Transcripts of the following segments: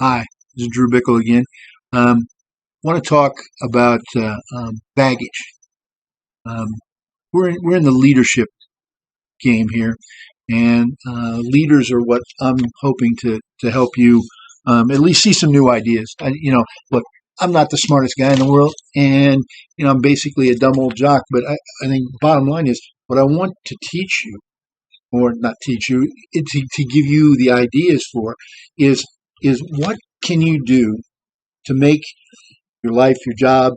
Hi, this is Drew Bickle again. Want to talk about baggage. Um, we're in the leadership game here, and leaders are what I'm hoping to help you at least see some new ideas. Look, I'm not the smartest guy in the world, and I'm basically a dumb old jock. But I think bottom line is what I want to teach you, or not teach you, to give you the ideas for, is what can you do to make your life, your job,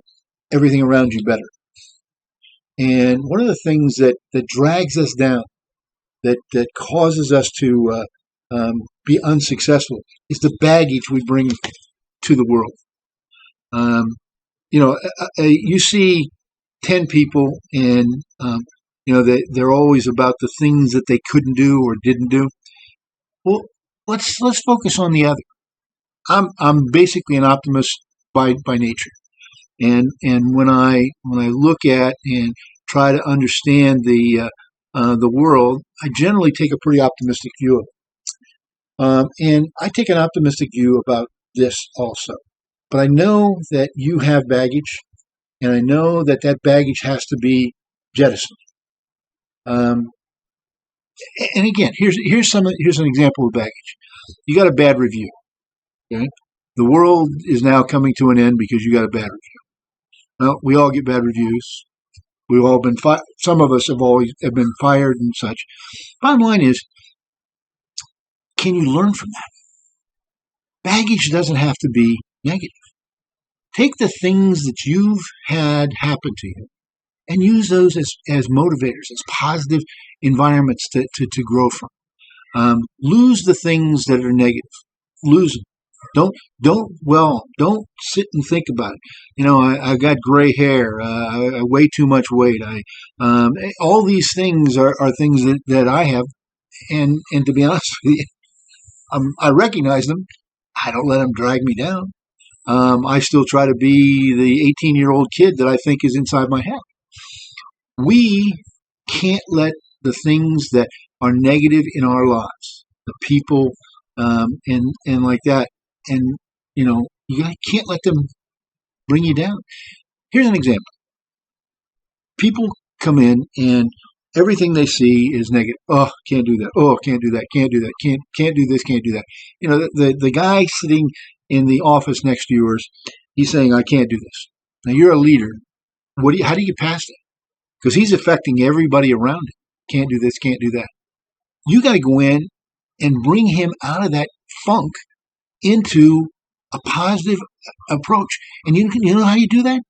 everything around you better. And one of the things that drags us down, that causes us to be unsuccessful, is the baggage we bring to the world. Um, you see 10 people, and they're always about the things that they couldn't do or didn't do. Well, let's focus on the other. I'm basically an optimist by nature. And when I look at and try to understand the world, I generally take a pretty optimistic view of it. And I take an optimistic view about this also. But I know that you have baggage, and I know that baggage has to be jettisoned. Um, and again, here's an example of baggage. You got a bad review. Okay? The world is now coming to an end because you got a bad review. Well, we all get bad reviews. We've all been some of us have been fired and such. Bottom line is, can you learn from that? Baggage doesn't have to be negative. Take the things that you've had happen to you and use those as motivators, as positive environments to grow from. Lose the things that are negative. Lose them. Don't sit and think about it. I got gray hair. I weigh too much weight. All these things are things that I have, and to be honest with you, I recognize them. I don't let them drag me down. I still try to be the 18-year-old kid that I think is inside my head. We can't let the things that are negative in our lives, the people, and like that, and you can't let them bring you down. Here's an example. People come in and everything they see is negative. Oh, can't do that. Oh, can't do that. Can't do that. Can't do this. Can't do that. The guy sitting in the office next to yours, he's saying, I can't do this. Now you're a leader. How do you get past that? Because he's affecting everybody around him. Can't do this. Can't do that. You got to go in and bring him out of that funk into a positive approach. And you know how you do that?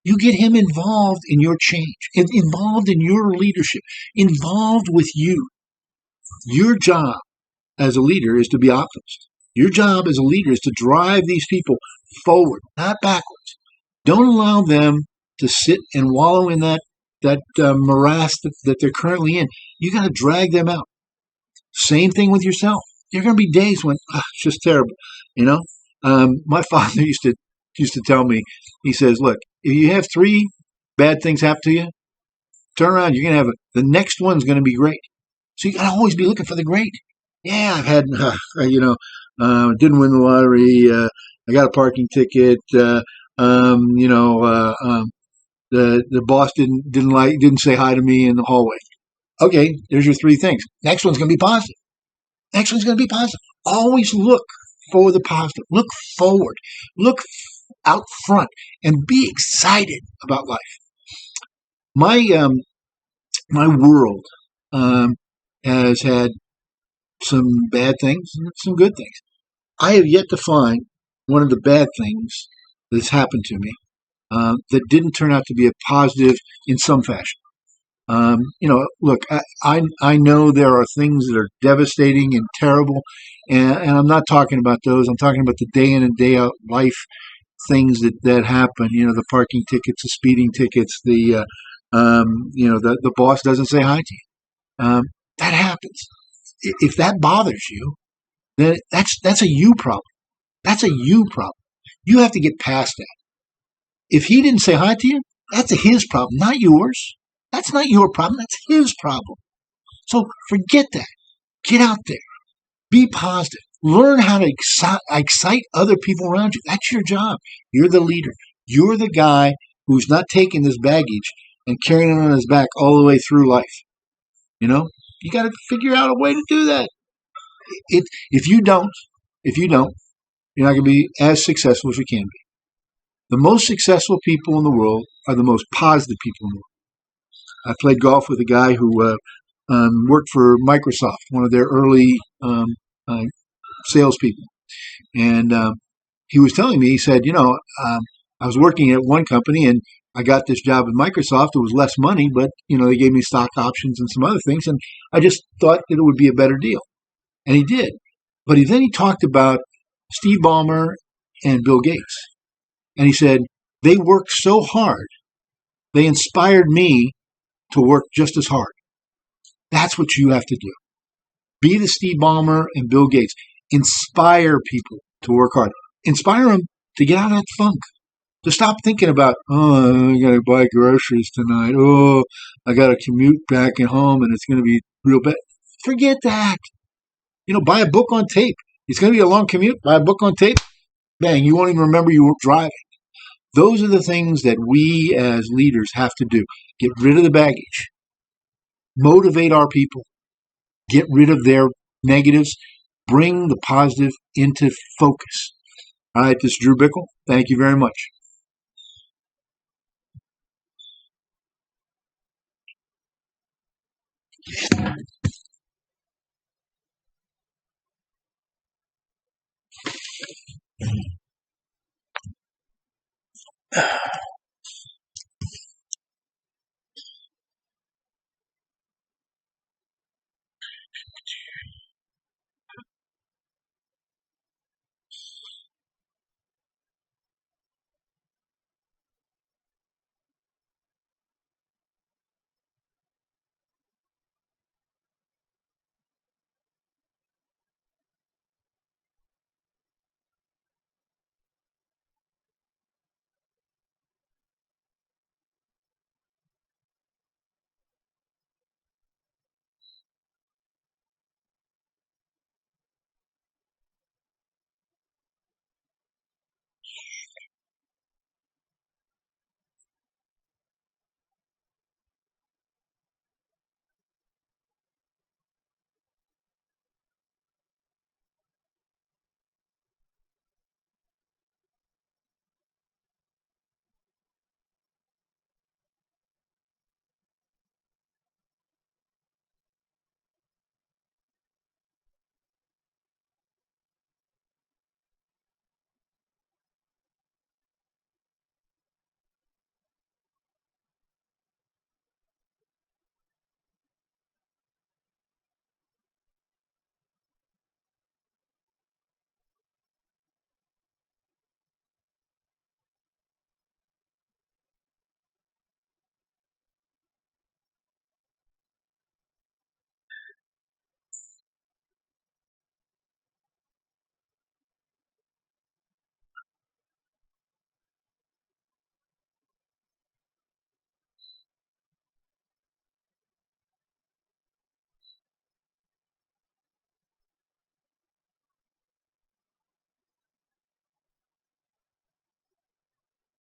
You get him involved in your change, involved in your leadership, involved with you. Your job as a leader is to be optimist. Your job as a leader is to drive these people forward, not backwards. Don't allow them to sit and wallow in that morass that they're currently in. You got to drag them out. Same thing with yourself. There are going to be days when it's just terrible. My father used to tell me. He says, "Look, if you have 3 bad things happen to you, turn around. You're going to have the next one's going to be great. So you got to always be looking for the great." Yeah, I've had, didn't win the lottery. I got a parking ticket. The boss didn't say hi to me in the hallway. Okay, there's your 3 things. Next one's going to be positive. Next one's going to be positive. Always look for the positive. Look forward. Look out front and be excited about life. My world has had some bad things and some good things. I have yet to find one of the bad things that's happened to me that didn't turn out to be a positive in some fashion. Look, I know there are things that are devastating and terrible, and I'm not talking about those. I'm talking about the day in and day out life things that happen. The parking tickets, the speeding tickets, the boss doesn't say hi to you. That happens. If that bothers you, then that's a you problem. That's a you problem. You have to get past that. If he didn't say hi to you, that's his problem, not yours. That's not your problem. That's his problem. So forget that. Get out there. Be positive. Learn how to excite other people around you. That's your job. You're the leader. You're the guy who's not taking this baggage and carrying it on his back all the way through life. You know, you got to figure out a way to do that. If you don't, you're not going to be as successful as you can be. The most successful people in the world are the most positive people in the world. I played golf with a guy who worked for Microsoft, one of their early uh, salespeople, and he was telling me, he said, I was working at one company and I got this job at Microsoft. It was less money, but they gave me stock options and some other things, and I just thought that it would be a better deal, and he did. But then he talked about Steve Ballmer and Bill Gates, and he said they worked so hard, they inspired me to work just as hard. That's what you have to do. Be the Steve Ballmer and Bill Gates. Inspire people to work hard. Inspire them to get out of that funk. To stop thinking about, oh, I got to buy groceries tonight. Oh, I got to commute back at home and it's going to be real bad. Forget that. Buy a book on tape. It's going to be a long commute. Buy a book on tape. Bang, you won't even remember you were driving. Those are the things that we as leaders have to do. Get rid of the baggage. Motivate our people. Get rid of their negatives. Bring the positive into focus. All right, this is Drew Bickle. Thank you very much.